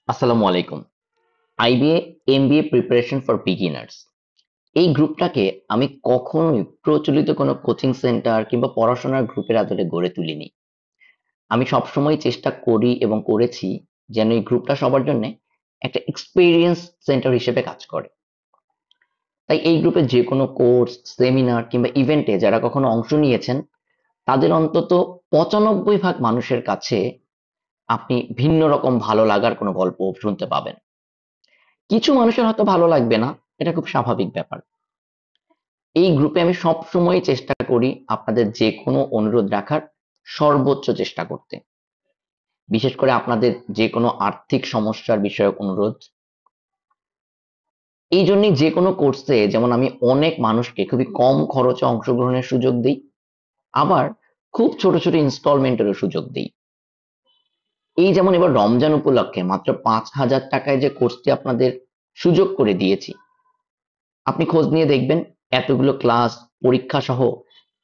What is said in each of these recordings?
আসসালামু আলাইকুম। IBA MBA preparation for beginners এই গ্রুপটাকে আমি কখনোই প্রচলিত কোনো কোচিং সেন্টার কিংবা পড়াশোনার গ্রুপের আদলে গড়ে তুলিনি। আমি সবসময় চেষ্টা করি এবং করেছি যেন এই গ্রুপটা সবার জন্য একটা এক্সপেরিয়েন্স সেন্টার হিসেবে কাজ করে। তাই এই গ্রুপে যে কোনো কোর্স, সেমিনার কিংবা ইভেন্টে যারা কখনো অংশ নিয়েছেন তাদের অন্তত 95% মানুষের কাছে আপনি ভিন্ন রকম ভালো লাগার কোনো গল্প শুনতে পাবেন। কিছু মানুষের হয়তো ভালো লাগবে না, এটা খুব স্বাভাবিক ব্যাপার। এই গ্রুপে আমি সবসময় চেষ্টা করি আপনাদের যে কোনো অনুরোধ রাখার সর্বোচ্চ চেষ্টা করতে। বিশেষ করে আপনাদের যে কোনো আর্থিক সমস্যার বিষয়ক অনুরোধ। এই জন্যই যে কোনো কোর্সে যেমন আমি অনেক মানুষকে খুবই কম খরচে অংশগ্রহণের সুযোগ দিই, আবার খুব ছোট ছোট ইনস্টলমেন্টেরও সুযোগ দিই। এই যেমন এবার রমজান উপলক্ষে মাত্র 5,000 টাকায় যে কোর্সটি আপনাদের সুযোগ করে দিয়েছি, আপনি খোঁজ নিয়ে দেখবেন এতগুলো ক্লাস, পরীক্ষা সহ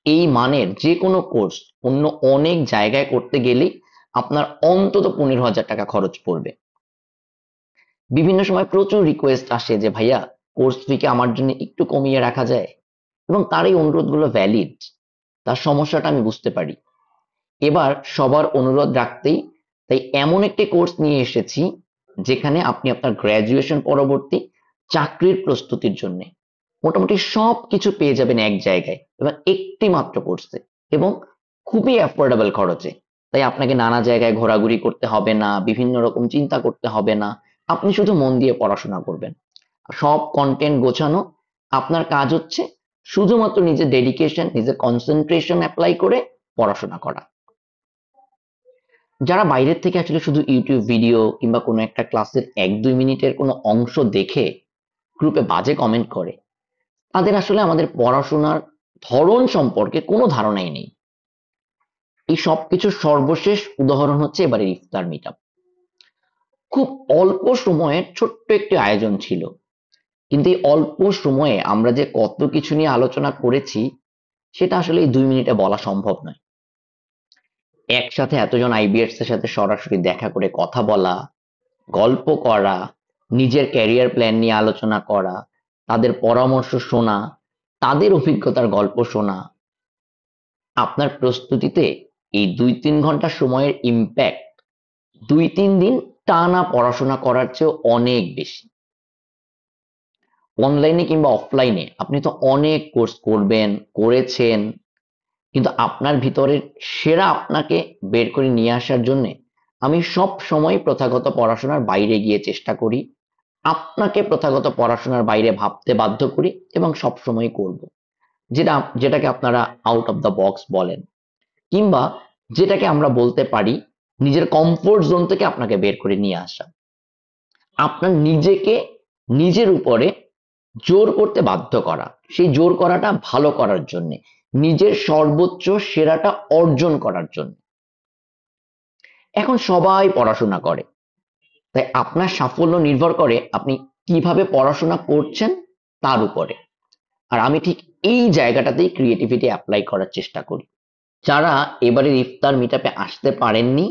এই মানের যে কোনো কোর্স অন্য অনেক জায়গায় করতে গেলেই আপনার অন্তত 15,000 টাকা খরচ পড়বে। বিভিন্ন সময় প্রচুর রিকোয়েস্ট আসে যে ভাইয়া কোর্স ফি কে আমার জন্য একটু কমিয়ে রাখা যায়, এবং তার এই অনুরোধগুলো ভ্যালিড। তার সমস্যাটা আমি বুঝতে পারি। এবার সবার অনুরোধ রাখতেই তাই এমন একটি কোর্স নিয়ে এসেছি যেখানে আপনি আপনার গ্রাজুয়েশন পরবর্তী চাকরির প্রস্তুতির জন্য মোটামুটি সবকিছু পেয়ে যাবেন এক জায়গায় এবং একটি মাত্র কোর্সে, এবং খুবই অ্যাফোর্ডেবল খরচে। তাই আপনাকে নানা জায়গায় ঘোরাঘুরি করতে হবে না, বিভিন্ন রকম চিন্তা করতে হবে না। আপনি শুধু মন দিয়ে পড়াশোনা করবেন, সব কন্টেন্ট গোছানো। আপনার কাজ হচ্ছে শুধুমাত্র নিজের ডেডিকেশন, নিজের কনসেন্ট্রেশন অ্যাপ্লাই করে পড়াশোনা করা। যারা বাইরের থেকে আসলে শুধু ইউটিউব ভিডিও কিংবা কোনো একটা ক্লাসের 1-2 মিনিটের কোনো অংশ দেখে গ্রুপে বাজে কমেন্ট করে, তাদের আসলে আমাদের পড়াশোনার ধরন সম্পর্কে কোনো ধারণাই নেই। এই সবকিছুর সর্বশেষ উদাহরণ হচ্ছে এবারের ইফতার মিটআপ। খুব অল্প সময়ে ছোট্ট একটি আয়োজন ছিল, কিন্তু এই অল্প সময়ে আমরা যে কত কিছু নিয়ে আলোচনা করেছি সেটা আসলে এই 2 মিনিটে বলা সম্ভব নয়। একসাথে এতজন আইবিএস এর সাথে সরাসরি দেখা করে কথা বলা, গল্প করা, নিজের ক্যারিয়ার প্ল্যান নিয়ে আলোচনা করা, তাদের পরামর্শ শোনা, তাদের অভিজ্ঞতার গল্প শোনা, আপনার প্রস্তুতিতে এই 2-3 ঘন্টা সময়ের ইম্প্যাক্ট 2-3 দিন টানা পড়াশোনা করার চেয়ে অনেক বেশি। অনলাইনে কিংবা অফলাইনে আপনি তো অনেক কোর্স করবেন, করেছেন, কিন্তু আপনার ভিতরের সেরা আপনাকে বের করে নিয়ে আসার জন্য আমি সব সময় প্রথাগত পড়াশোনার বাইরে গিয়ে চেষ্টা করি, আপনাকে প্রথাগত পড়াশোনার বাইরে ভাবতে বাধ্য করি এবং সব সময় করব। যেটাকে আপনারা আউট অফ দ্য বক্স বলেন, কিংবা যেটাকে আমরা বলতে পারি নিজের কমফোর্ট জোন থেকে আপনাকে বের করে নিয়ে আসা। আপনার নিজেকে নিজের উপরে জোর করতে বাধ্য করা, সেই জোর করাটা ভালো করার জন্য, নিজের সর্বোচ্চ সেরাটা অর্জন করার জন্য। এখন সবাই পড়াশোনা করে, তাই আপনার সাফল্য নির্ভর করে আপনি কিভাবে পড়াশোনা করছেন তার উপরে। আর আমি ঠিক এই জায়গাটাতেই ক্রিয়েটিভিটি অ্যাপ্লাই করার চেষ্টা করি। যারা এবারের ইফতার মিটআপে আসতে পারেননি,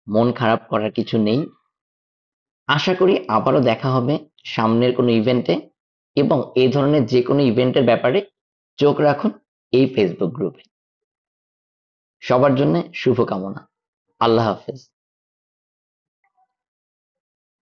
মন খারাপ করার কিছু নেই। আশা করি আবারও দেখা হবে সামনের কোনো ইভেন্টে, এবং এই ধরনের যে কোনো ইভেন্টের ব্যাপারে চোখ রাখুন এই ফেসবুক গ্রুপে। সবার জন্য শুভকামনা। আল্লাহ হাফেজ।